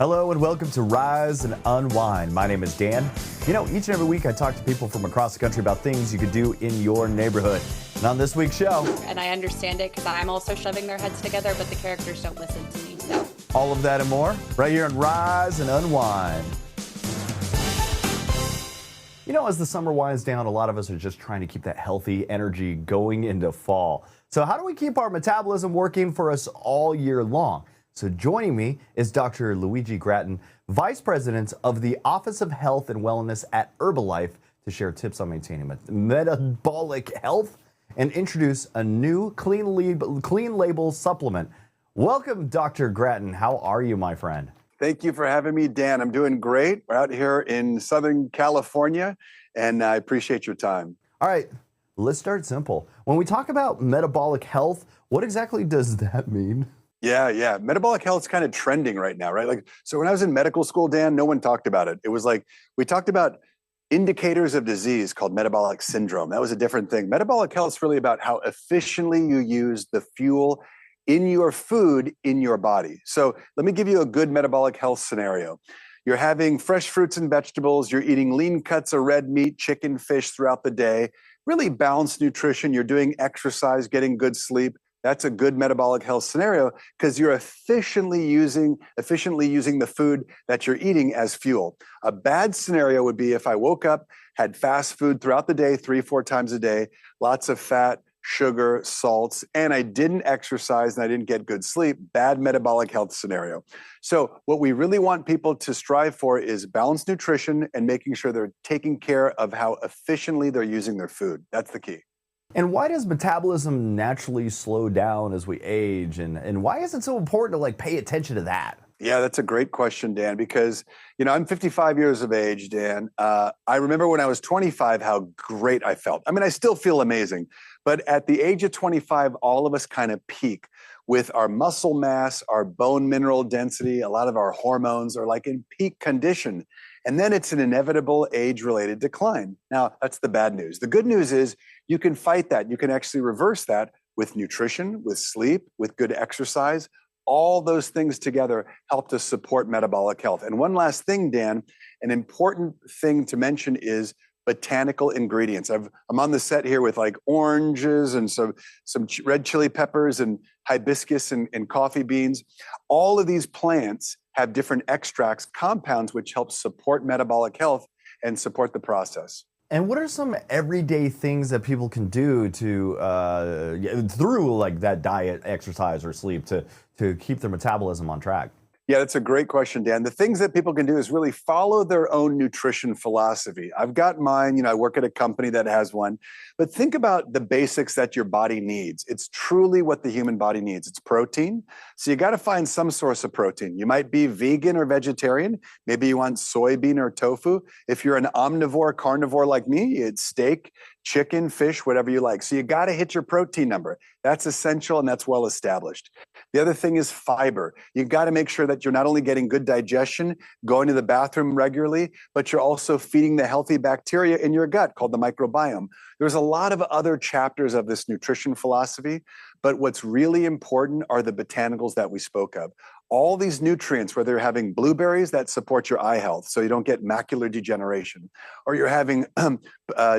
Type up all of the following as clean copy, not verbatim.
Hello and welcome to Rise and Unwind. My name is Dan. You know, each and every week I talk to people from across the country about things you could do in your neighborhood. And on this week's show... And I understand it because I'm also shoving their heads together, but the characters don't listen to me, so... All of that and more right here on Rise and Unwind. You know, as the summer winds down, a lot of us are just trying to keep that healthy energy going into fall. So how do we keep our metabolism working for us all year long? So joining me is Dr. Luigi Gratton, Vice President of the Office of Health and Wellness at Herbalife, to share tips on maintaining metabolic health and introduce a new clean label supplement. Welcome, Dr. Gratton. How are you, my friend? Thank you for having me, Dan. I'm doing great. We're out here in Southern California, and I appreciate your time. All right, let's start simple. When we talk about metabolic health, what exactly does that mean? Yeah. Metabolic health is kind of trending right now, right? So when I was in medical school, Dan, no one talked about it. It was like we talked about indicators of disease called metabolic syndrome. That was a different thing. Metabolic health is really about how efficiently you use the fuel in your food in your body. So let me give you a good metabolic health scenario. You're having fresh fruits and vegetables. You're eating lean cuts of red meat, chicken, fish throughout the day. Really balanced nutrition. You're doing exercise, getting good sleep. That's a good metabolic health scenario because you're efficiently using the food that you're eating as fuel. A bad scenario would be if I woke up, had fast food throughout the day, 3-4 times a day, lots of fat, sugar, salts, and I didn't exercise and I didn't get good sleep. Bad metabolic health scenario. So what we really want people to strive for is balanced nutrition and making sure they're taking care of how efficiently they're using their food. That's the key. And why does metabolism naturally slow down as we age? And why is it so important to pay attention to that? Yeah, that's a great question, Dan, because, I'm 55 years of age, Dan. I remember when I was 25, how great I felt. I mean, I still feel amazing. But at the age of 25, all of us kind of peak with our muscle mass, our bone mineral density, a lot of our hormones are in peak condition. And then it's an inevitable age-related decline. Now, that's the bad news. The good news is you can fight that. You can actually reverse that with nutrition, with sleep, with good exercise. All those things together help to support metabolic health. And one last thing, Dan, an important thing to mention is botanical ingredients. I'm on the set here with oranges and some red chili peppers and hibiscus and coffee beans. All of these plants have different extracts, compounds, which help support metabolic health and support the process. And what are some everyday things that people can do to through that diet, exercise, or sleep to keep their metabolism on track? Yeah, that's a great question, Dan. The things that people can do is really follow their own nutrition philosophy. I've got mine, I work at a company that has one, but think about the basics that your body needs. It's truly what the human body needs. It's protein. So you got to find some source of protein. You might be vegan or vegetarian. Maybe you want soybean or tofu. If you're an omnivore, carnivore like me, it's steak, chicken, fish, whatever you like. So you got to hit your protein number. That's essential and that's well established. The other thing is fiber. You've got to make sure that you're not only getting good digestion, going to the bathroom regularly, but you're also feeding the healthy bacteria in your gut called the microbiome. There's a lot of other chapters of this nutrition philosophy, but what's really important are the botanicals that we spoke of. All these nutrients, whether you're having blueberries that support your eye health so you don't get macular degeneration, or you're having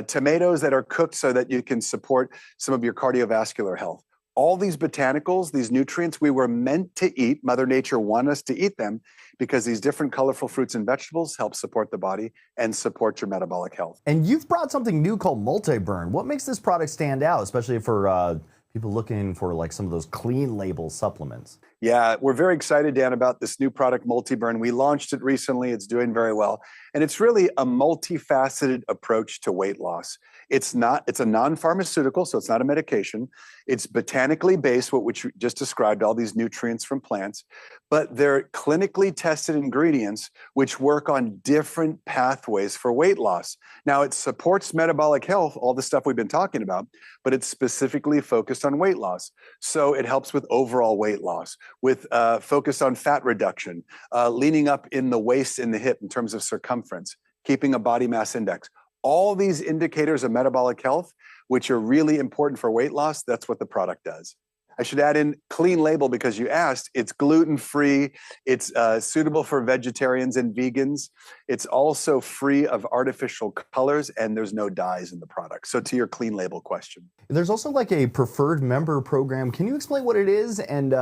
tomatoes that are cooked so that you can support some of your cardiovascular health. All these botanicals, these nutrients, we were meant to eat. Mother Nature wanted us to eat them because these different colorful fruits and vegetables help support the body and support your metabolic health. And you've brought something new called Multi-Burn. What makes this product stand out, especially for people looking for some of those clean label supplements? Yeah, we're very excited, Dan, about this new product, Multi-Burn. We launched it recently. It's doing very well. And it's really a multifaceted approach to weight loss. It's a non-pharmaceutical, so it's not a medication. It's botanically based, which you just described, all these nutrients from plants, but they're clinically tested ingredients which work on different pathways for weight loss. Now, it supports metabolic health, all the stuff we've been talking about, but it's specifically focused on weight loss. So it helps with overall weight loss, with focus on fat reduction, leaning up in the waist and the hip in terms of circumference, keeping a body mass index. All these indicators of metabolic health, which are really important for weight loss, that's what the product does. I should add in clean label because you asked. It's gluten-free. It's suitable for vegetarians and vegans. It's also free of artificial colors, and there's no dyes in the product. So to your clean label question. There's also like a preferred member program. Can you explain what it is and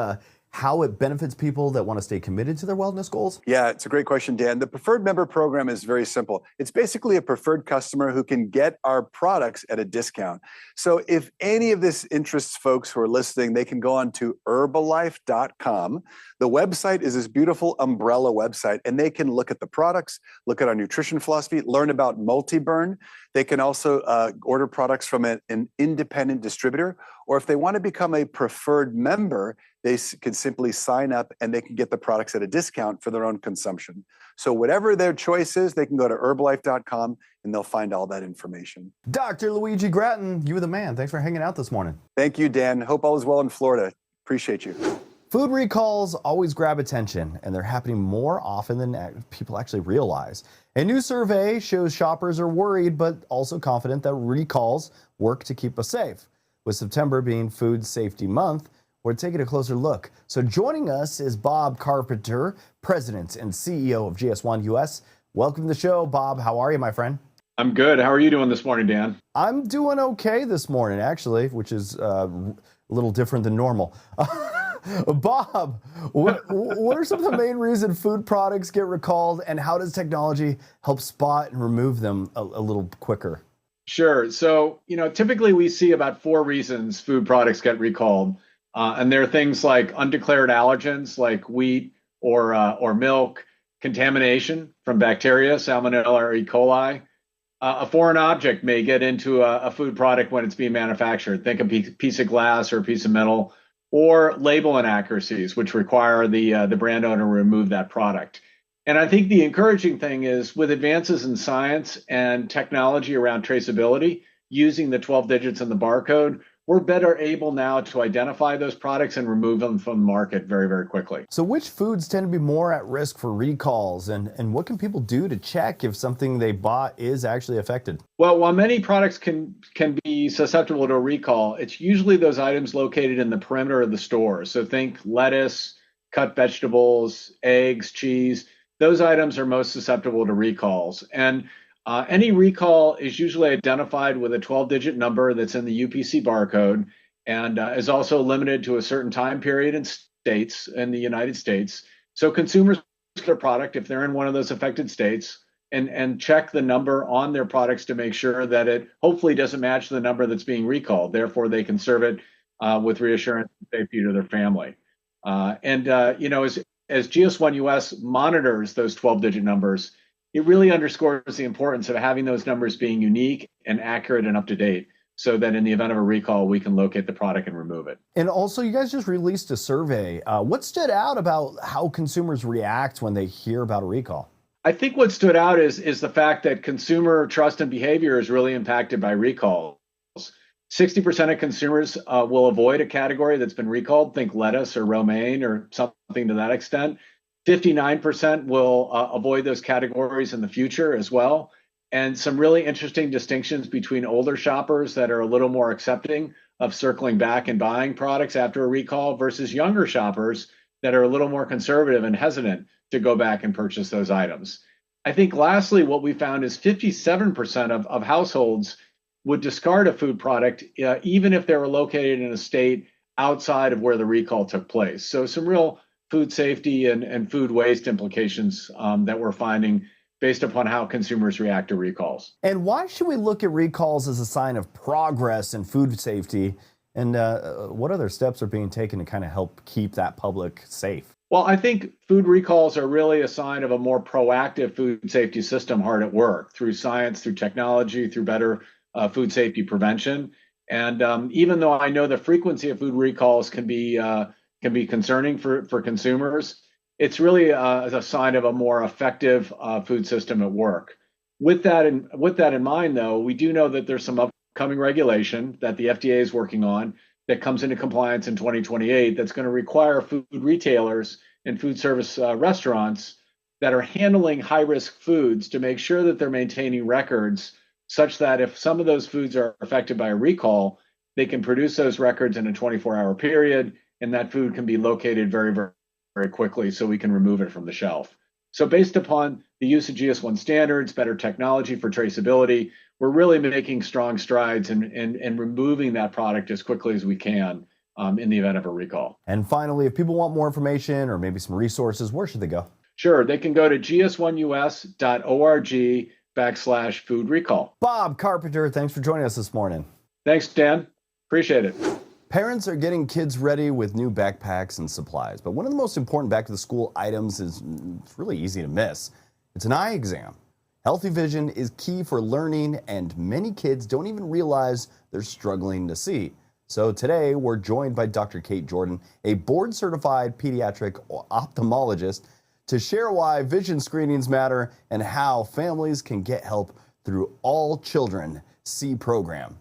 how it benefits people that want to stay committed to their wellness goals? Yeah, it's a great question, Dan. The preferred member program is very simple. It's basically a preferred customer who can get our products at a discount. So if any of this interests folks who are listening, they can go on to Herbalife.com. The website is this beautiful umbrella website, and they can look at the products, look at our nutrition philosophy, learn about multi-burn. They can also order products from an independent distributor, or if they want to become a preferred member, they can simply sign up and they can get the products at a discount for their own consumption. So whatever their choice is, they can go to Herbalife.com and they'll find all that information. Dr. Luigi Gratton, you were the man. Thanks for hanging out this morning. Thank you, Dan. Hope all is well in Florida. Appreciate you. Food recalls always grab attention, and they're happening more often than people actually realize. A new survey shows shoppers are worried, but also confident that recalls work to keep us safe. With September being Food Safety Month, we're taking a closer look. So joining us is Bob Carpenter, President and CEO of GS1 US. Welcome to the show, Bob. How are you, my friend? I'm good. How are you doing this morning, Dan? I'm doing okay this morning, actually, which is a little different than normal. Bob, what are some of the main reasons food products get recalled, and how does technology help spot and remove them a little quicker? Sure. So, typically we see about 4 reasons food products get recalled. And there are things like undeclared allergens, like wheat or milk, contamination from bacteria, Salmonella or E. coli. A foreign object may get into a food product when it's being manufactured. Think a piece of glass or a piece of metal, or label inaccuracies, which require the brand owner to remove that product. And I think the encouraging thing is with advances in science and technology around traceability, using the 12 digits in the barcode, we're better able now to identify those products and remove them from the market very, very quickly. So which foods tend to be more at risk for recalls, and what can people do to check if something they bought is actually affected? Well, while many products can be susceptible to a recall, it's usually those items located in the perimeter of the store. So think lettuce, cut vegetables, eggs, cheese. Those items are most susceptible to recalls. And any recall is usually identified with a 12-digit number that's in the UPC barcode and is also limited to a certain time period in states in the United States. So consumers check their product if they're in one of those affected states and check the number on their products to make sure that it hopefully doesn't match the number that's being recalled. Therefore, they can serve it with reassurance and safety to their family. As GS1 US monitors those 12-digit numbers, it really underscores the importance of having those numbers being unique and accurate and up to date so that in the event of a recall, we can locate the product and remove it. And also, you guys just released a survey. What stood out about how consumers react when they hear about a recall? I think what stood out is the fact that consumer trust and behavior is really impacted by recalls. 60% of consumers will avoid a category that's been recalled, think lettuce or romaine or something to that extent. 59% will avoid those categories in the future as well. And some really interesting distinctions between older shoppers that are a little more accepting of circling back and buying products after a recall versus younger shoppers that are a little more conservative and hesitant to go back and purchase those items. I think lastly, what we found is 57% of households would discard a food product even if they were located in a state outside of where the recall took place. So some real food safety and food waste implications that we're finding based upon how consumers react to recalls. And why should we look at recalls as a sign of progress in food safety? And what other steps are being taken to kind of help keep that public safe? Well, I think food recalls are really a sign of a more proactive food safety system hard at work through science, through technology, through better food safety prevention. And even though I know the frequency of food recalls can be concerning for consumers, it's really a sign of a more effective food system at work. With that in mind, though, we do know that there's some upcoming regulation that the FDA is working on that comes into compliance in 2028 that's going to require food retailers and food service restaurants that are handling high-risk foods to make sure that they're maintaining records such that if some of those foods are affected by a recall, they can produce those records in a 24-hour period, and that food can be located very, very, very quickly so we can remove it from the shelf. So based upon the use of GS1 standards, better technology for traceability, we're really making strong strides in removing that product as quickly as we can in the event of a recall. And finally, if people want more information or maybe some resources, where should they go? Sure, they can go to gs1us.org/food recall. Bob Carpenter, thanks for joining us this morning. Thanks, Dan. Appreciate it. Parents are getting kids ready with new backpacks and supplies, but one of the most important back to the school items is it's really easy to miss. It's an eye exam. Healthy vision is key for learning, and many kids don't even realize they're struggling to see. So today we're joined by Dr. Cate Jordan, a board-certified pediatric ophthalmologist, to share why vision screenings matter and how families can get help through All Children See program.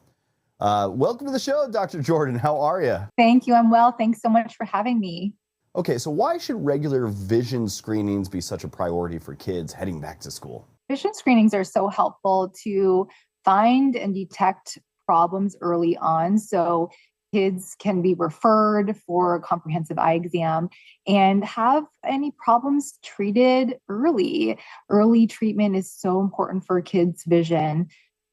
Welcome to the show, Dr. Jordan. How are you? Thank you. I'm well. Thanks so much for having me. Okay, so why should regular vision screenings be such a priority for kids heading back to school? Vision screenings are so helpful to find and detect problems early on. So kids can be referred for a comprehensive eye exam and have any problems treated early. Early treatment is so important for kids' vision.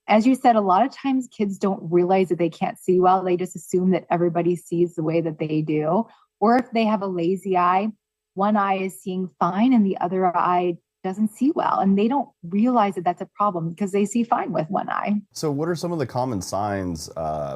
As you said, a lot of times kids don't realize that they can't see well. They just assume that everybody sees the way that they do. Or if they have a lazy eye, one eye is seeing fine and the other eye doesn't see well. And they don't realize that that's a problem because they see fine with one eye. So what are some of the common signs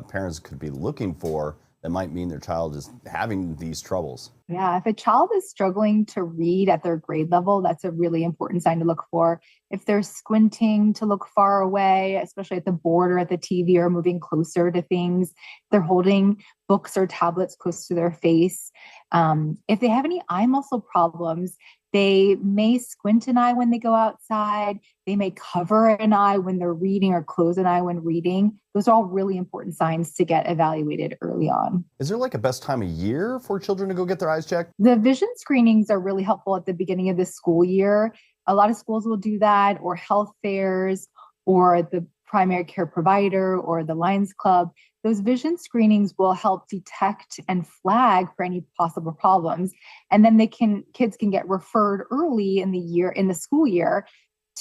parents could be looking for that might mean their child is having these troubles? Yeah, if a child is struggling to read at their grade level, that's a really important sign to look for. If they're squinting to look far away, especially at the board or at the TV or moving closer to things, they're holding books or tablets close to their face. If they have any eye muscle problems, they may squint an eye when they go outside. They may cover an eye when they're reading or close an eye when reading. Those are all really important signs to get evaluated early on. Is there like a best time of year for children to go get their eyes checked? The vision screenings are really helpful at the beginning of the school year. A lot of schools will do that, or health fairs, or the primary care provider, or the Lions Club. Those vision screenings will help detect and flag for any possible problems. And then kids can get referred early in the school year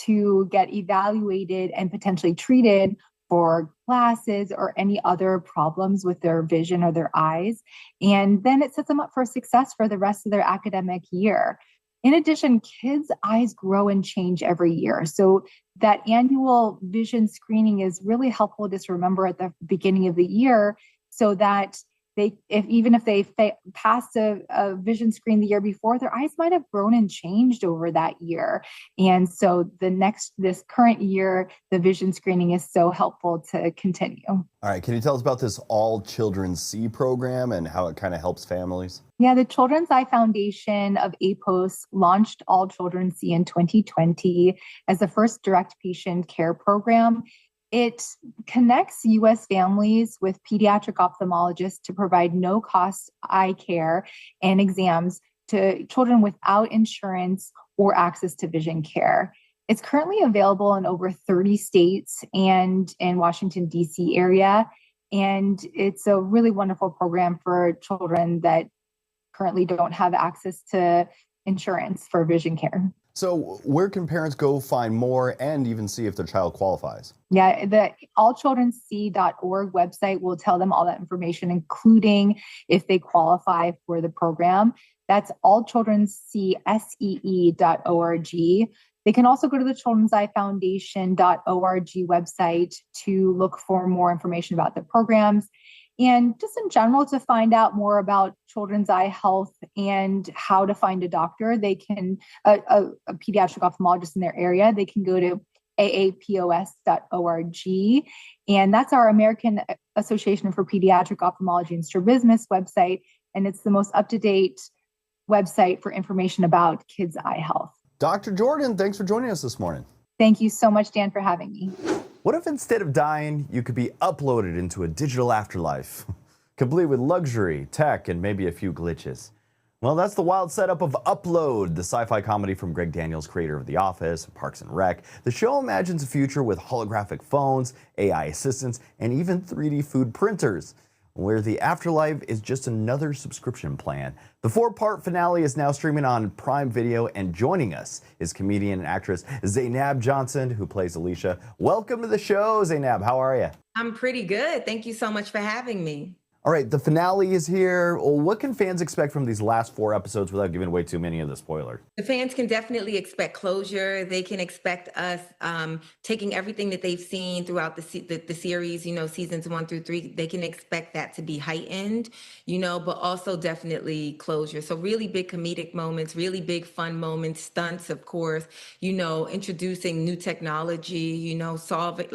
to get evaluated and potentially treated for glasses or any other problems with their vision or their eyes. And then it sets them up for success for the rest of their academic year. In addition, kids' eyes grow and change every year. So that annual vision screening is really helpful just to remember at the beginning of the year so that even if they passed a vision screen the year before, their eyes might have grown and changed over that year. And so this current year, the vision screening is so helpful to continue. All right, can you tell us about this All Children See program and how it kind of helps families? Yeah, the Children's Eye Foundation of APOS launched All Children See in 2020 as the first direct patient care program. It connects U.S. families with pediatric ophthalmologists to provide no-cost eye care and exams to children without insurance or access to vision care. It's currently available in over 30 states and in Washington, D.C. area. And it's a really wonderful program for children that currently don't have access to insurance for vision care. So where can parents go find more and even see if their child qualifies? Yeah, the allchildrensee.org website will tell them all that information, including if they qualify for the program. That's allchildrensee.org. They can also go to the Children's Eye Foundation.org website to look for more information about the programs. And just in general, to find out more about children's eye health and how to find a doctor, they can, a pediatric ophthalmologist in their area, they can go to aapos.org. And that's our American Association for Pediatric Ophthalmology and Strabismus website. And it's the most up-to-date website for information about kids' eye health. Dr. Jordan, thanks for joining us this morning. Thank you so much, Dan, for having me. What if instead of dying, you could be uploaded into a digital afterlife, complete with luxury, tech, and maybe a few glitches? Well, that's the wild setup of Upload, the sci-fi comedy from Greg Daniels, creator of The Office and Parks and Rec. The show imagines a future with holographic phones, AI assistants, and even 3D food printers. where the afterlife is just another subscription plan. The 4-part finale is now streaming on Prime Video, and joining us is comedian and actress Zainab Johnson, who plays Alicia. Welcome to the show, Zainab. How are you? I'm pretty good. Thank you so much for having me. All right, the finale is here. What can fans expect from these last 4 episodes without giving away too many of the spoilers? The fans can definitely expect closure. They can expect us taking everything that they've seen throughout the series, seasons 1 through 3. They can expect that to be heightened, but also definitely closure. So really big comedic moments, really big fun moments, stunts, of course, introducing new technology, solve it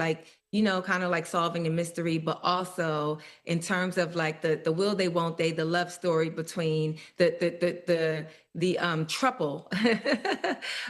kind of like solving a mystery, but also in terms of like the will they, won't they, the love story between the trouble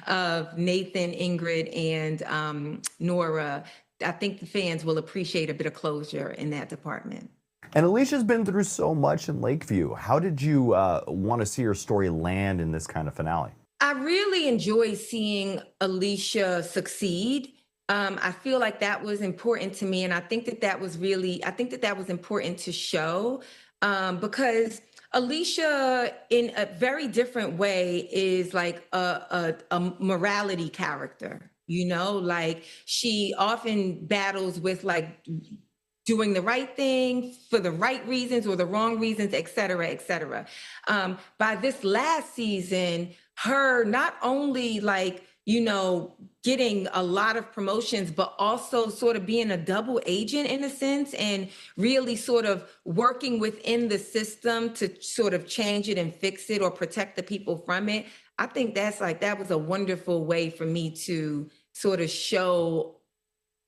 of Nathan, Ingrid, and Nora. I think the fans will appreciate a bit of closure in that department. And Alicia's been through so much in Lakeview. How did you want to see her story land in this kind of finale? I really enjoy seeing Alicia succeed. I feel like that was important to me. And I think that was important to show because Alicia, in a very different way, is like a morality character, like she often battles with like doing the right thing for the right reasons or the wrong reasons, et cetera, et cetera. By this last season, her not only like, getting a lot of promotions, but also sort of being a double agent in a sense and really sort of working within the system to sort of change it and fix it or protect the people from it. I think that was a wonderful way for me to sort of show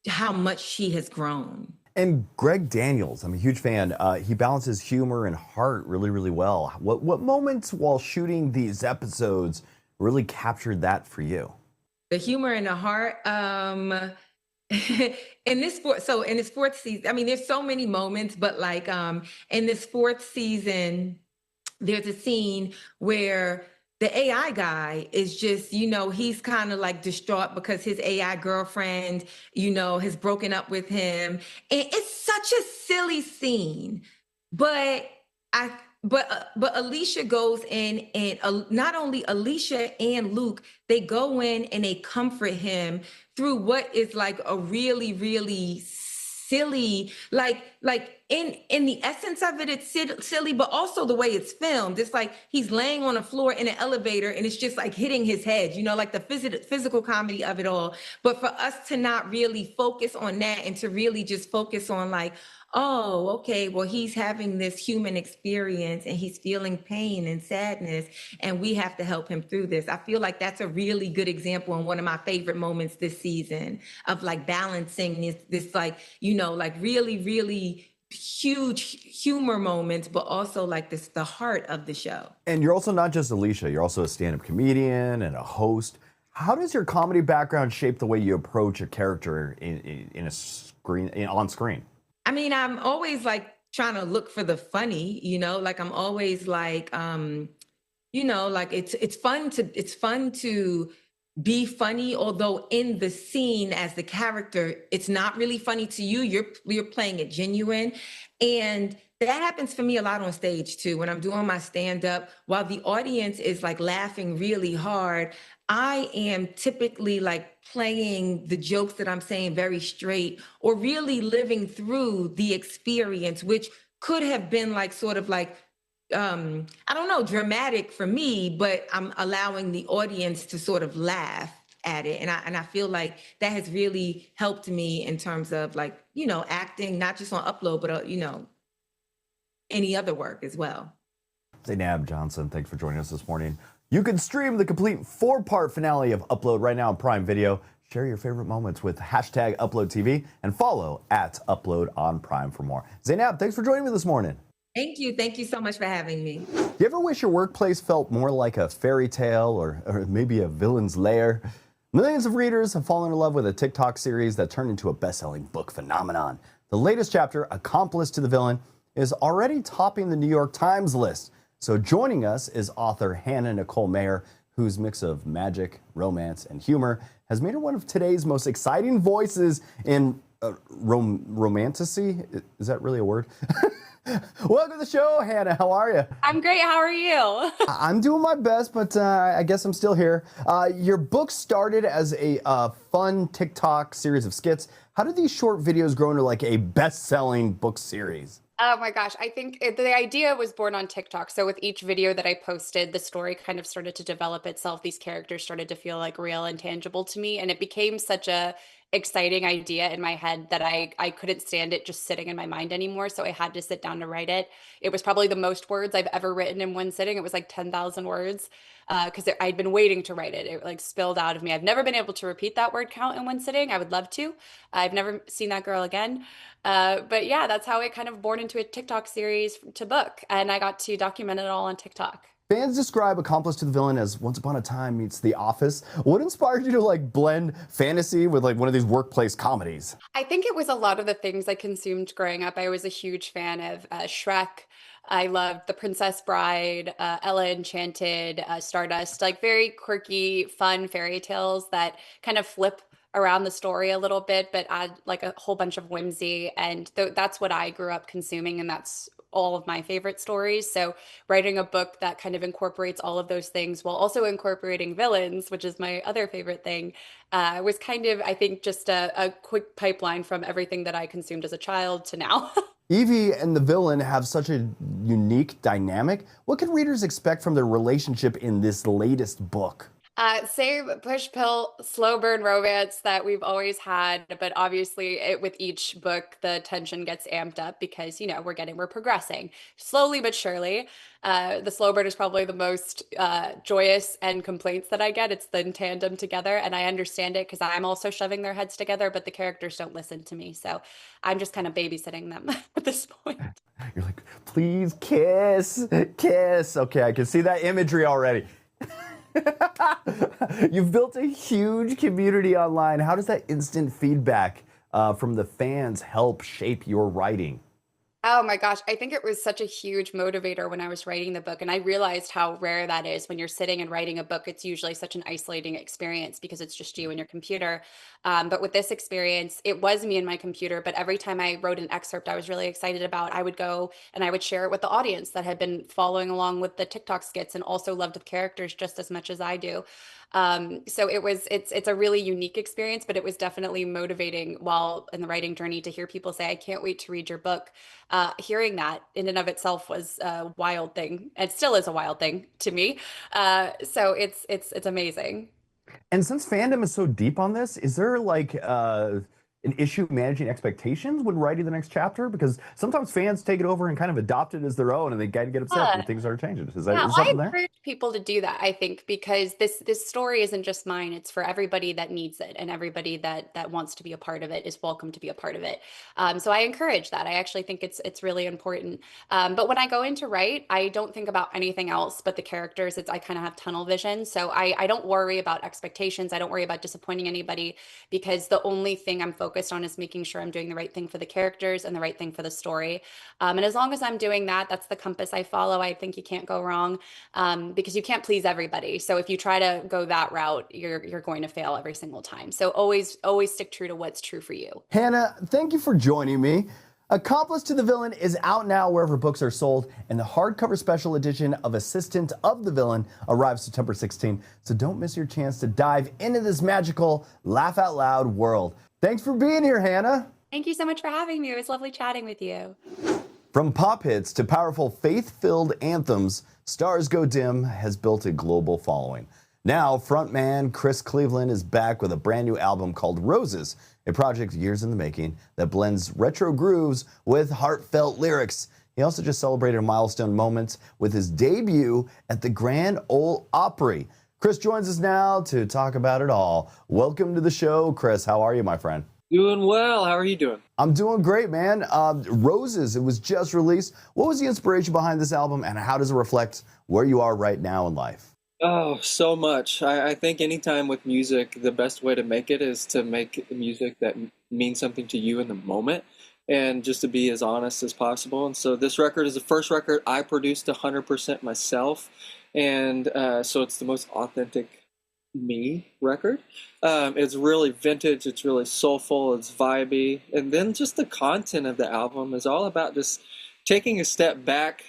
how much she has grown. And Greg Daniels, I'm a huge fan. He balances humor and heart really, really well. What moments while shooting these episodes really captured that for you? The humor and the heart. In this fourth season, I mean, there's so many moments, but like in this 4th season, there's a scene where the AI guy is just, he's kind of like distraught because his AI girlfriend, has broken up with him. And it's such a silly scene, but Alicia goes in and not only Alicia and Luke, they go in and they comfort him through what is like a really, really silly, like in the essence of it, it's silly, but also the way it's filmed. It's like he's laying on the floor in an elevator and it's just like hitting his head, like the physical comedy of it all. But for us to not really focus on that and to really just focus on like, oh, okay, well, he's having this human experience and he's feeling pain and sadness, and we have to help him through this. I feel like that's a really good example and one of my favorite moments this season of like balancing this like, like really, really huge humor moments, but also like the heart of the show. And you're also not just Alicia, you're also a stand-up comedian and a host. How does your comedy background shape the way you approach a character on screen? I mean, I'm always like trying to look for the funny, like I'm always like, like it's fun to be funny, although in the scene as the character, it's not really funny to you. You're playing it genuine. And that happens for me a lot on stage too. When I'm doing my stand-up, while the audience is like laughing really hard, I am typically like playing the jokes that I'm saying very straight or really living through the experience, which could have been like sort of like, I don't know, dramatic for me, but I'm allowing the audience to sort of laugh at it. And I feel like that has really helped me in terms of like, acting, not just on Upload, but, any other work as well. Zainab Johnson, thanks for joining us this morning. You can stream the complete 4-part finale of Upload right now on Prime Video. Share your favorite moments with #UploadTV and follow @Upload on Prime for more. Zainab, thanks for joining me this morning. Thank you. Thank you so much for having me. Do you ever wish your workplace felt more like a fairy tale or maybe a villain's lair? Millions of readers have fallen in love with a TikTok series that turned into a best-selling book phenomenon. The latest chapter, Accomplice to the Villain, is already topping the New York Times list. So joining us is author Hannah Nicole Maehrer, whose mix of magic, romance, and humor has made her one of today's most exciting voices in romantasy. Is that really a word? Welcome to the show, Hannah. How are you? I'm great. How are you? I'm doing my best, but I guess I'm still here. Your book started as a fun TikTok series of skits. How did these short videos grow into like a best-selling book series? Oh my gosh. I think the idea was born on TikTok. So with each video that I posted, the story kind of started to develop itself. These characters started to feel like real and tangible to me. And it became such a exciting idea in my head that I couldn't stand it just sitting in my mind anymore. So I had to sit down to write it. It was probably the most words I've ever written in one sitting. It was like 10,000 words because I'd been waiting to write it. It like spilled out of me. I've never been able to repeat that word count in one sitting. I would love to. I've never seen that girl again. But yeah, that's how it kind of born into a TikTok series to book. And I got to document it all on TikTok. Fans describe Accomplice to the Villain as Once Upon a Time meets The Office. What inspired you to like blend fantasy with like one of these workplace comedies? I think it was a lot of the things I consumed growing up. I was a huge fan of Shrek. I loved The Princess Bride, Ella Enchanted, Stardust, like very quirky, fun fairy tales that kind of flip around the story a little bit, but add like a whole bunch of whimsy. And that's what I grew up consuming, and that's all of my favorite stories. So writing a book that kind of incorporates all of those things while also incorporating villains, which is my other favorite thing, was kind of, I think, just a quick pipeline from everything that I consumed as a child to now. Evie and the villain have such a unique dynamic. What can readers expect from their relationship in this latest book? Same push pill, slow burn romance that we've always had, but obviously with each book, the tension gets amped up because, you know, we're progressing slowly but surely. The slow burn is probably the most joyous and complaints that I get. It's the tandem together, and I understand it because I'm also shoving their heads together, but the characters don't listen to me. So I'm just kind of babysitting them at this point. You're like, please kiss, kiss. Okay, I can see that imagery already. You've built a huge community online. How does that instant feedback from the fans help shape your writing? Oh my gosh, I think it was such a huge motivator when I was writing the book. And I realized how rare that is when you're sitting and writing a book. It's usually such an isolating experience because it's just you and your computer. But with this experience, it was me and my computer. But every time I wrote an excerpt I was really excited about, I would go and I would share it with the audience that had been following along with the TikTok skits and also loved the characters just as much as I do. So it's a really unique experience, but it was definitely motivating while in the writing journey to hear people say, I can't wait to read your book. Hearing that in and of itself was a wild thing. It still is a wild thing to me. So it's amazing. And since fandom is so deep on this, is there like an issue managing expectations when writing the next chapter? Because sometimes fans take it over and kind of adopt it as their own, and they kind of get upset when things are changing. Is Yeah, something I there? encourage people to do that, I think, because this story isn't just mine. It's for everybody that needs it, and everybody that wants to be a part of it is welcome to be a part of it. So I encourage that. I actually think it's really important. But when I go in to write, I don't think about anything else but the characters. I kind of have tunnel vision. So I don't worry about expectations. I don't worry about disappointing anybody because the only thing I'm focused on is making sure I'm doing the right thing for the characters and the right thing for the story. And as long as I'm doing that, that's the compass I follow. I think you can't go wrong because you can't please everybody. So if you try to go that route, you're going to fail every single time. So always stick true to what's true for you. Hannah, thank you for joining me. Accomplice to the Villain is out now wherever books are sold, and the hardcover special edition of Assistant of the Villain arrives September 16th. So don't miss your chance to dive into this magical, laugh out loud world. Thanks for being here, Hannah. Thank you so much for having me. It was lovely chatting with you. From pop hits to powerful faith-filled anthems, Stars Go Dim has built a global following. Now, frontman Chris Cleveland is back with a brand new album called Roses, a project years in the making that blends retro grooves with heartfelt lyrics. He also just celebrated a milestone moment with his debut at the Grand Ole Opry. Chris joins us now to talk about it all. Welcome to the show, Chris. How are you, my friend? Doing well. How are you doing? I'm doing great, man. Roses, it was just released. What was the inspiration behind this album, and how does it reflect where you are right now in life? Oh, so much. I think anytime with music, the best way to make it is to make music that means something to you in the moment and just to be as honest as possible. And so this record is the first record I produced 100% myself. And so it's the most authentic me record. It's really vintage. It's really soulful. It's vibey. And then just the content of the album is all about just taking a step back,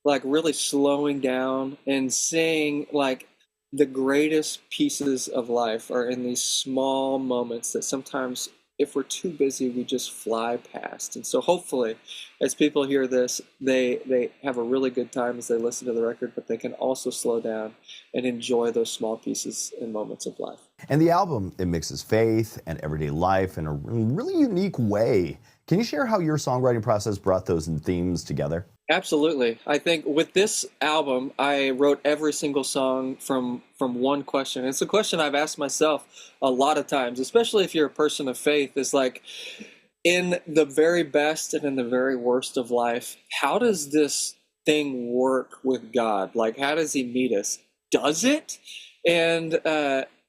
like really slowing down and seeing like the greatest pieces of life are in these small moments that sometimes, if we're too busy, we just fly past. And so hopefully, as people hear this, they have a really good time as they listen to the record, but they can also slow down and enjoy those small pieces and moments of life. And the album, it mixes faith and everyday life in a really unique way. Can you share how your songwriting process brought those themes together? Absolutely. I think with this album, I wrote every single song from one question. It's a question I've asked myself a lot of times, especially if you're a person of faith, is like, in the very best and in the very worst of life, how does this thing work with God? Like, how does he meet us? Does it? And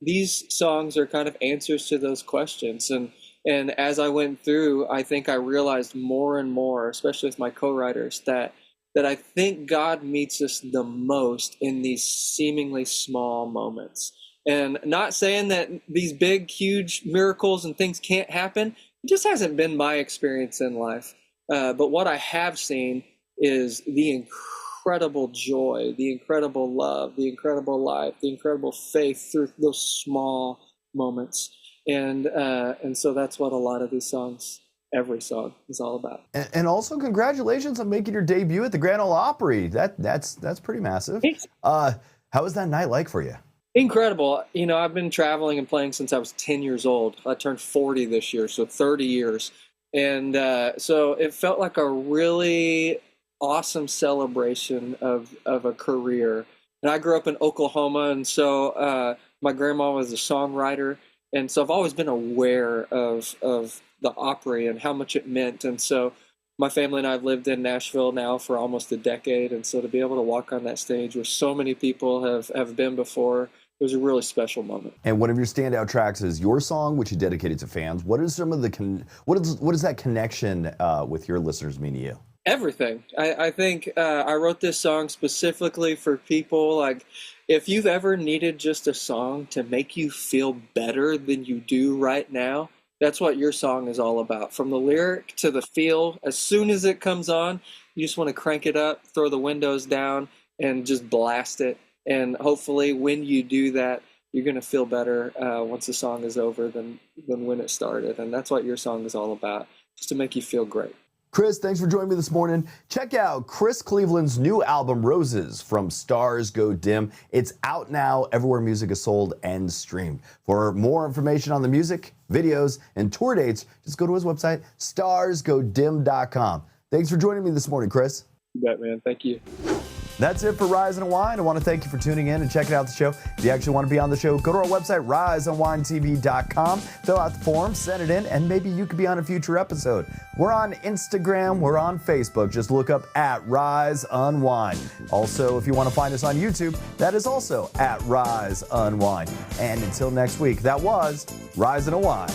these songs are kind of answers to those questions. And as I went through, I think I realized more and more, especially with my co-writers, that I think God meets us the most in these seemingly small moments. And not saying that these big, huge miracles and things can't happen. It just hasn't been my experience in life. But what I have seen is the incredible joy, the incredible love, the incredible life, the incredible faith through those small moments. And so that's what a lot of these songs, every song, is all about. And also, congratulations on making your debut at the Grand Ole Opry. That's pretty massive. How was that night like for you? Incredible. You know, I've been traveling and playing since I was 10 years old. I turned 40 this year, so 30 years. And so it felt like a really awesome celebration of a career. And I grew up in Oklahoma, and so my grandma was a songwriter. And so I've always been aware of the Opry and how much it meant. And so my family and I have lived in Nashville now for almost a decade. And so to be able to walk on that stage where so many people have been before, it was a really special moment. And one of your standout tracks is your song, which you dedicated to fans. What is some of the what does that connection with your listeners mean to you? Everything. I think I wrote this song specifically for people. Like, if you've ever needed just a song to make you feel better than you do right now, that's what your song is all about. From the lyric to the feel, as soon as it comes on, you just want to crank it up, throw the windows down, and just blast it. And hopefully when you do that, you're going to feel better once the song is over than when it started. And that's what your song is all about, just to make you feel great. Chris, thanks for joining me this morning. Check out Chris Cleveland's new album, Roses, From Stars Go Dim. It's out now everywhere music is sold and streamed. For more information on the music, videos, and tour dates, just go to his website, starsgodim.com. Thanks for joining me this morning, Chris. You bet, man. Thank you. That's it for Rise Unwind. I want to thank you for tuning in and checking out the show. If you actually want to be on the show, go to our website, riseunwindtv.com. Fill out the form, send it in, and maybe you could be on a future episode. We're on Instagram. We're on Facebook. Just look up at Rise Unwind. Also, if you want to find us on YouTube, that is also at Rise Unwind. And until next week, that was Rise and Unwind.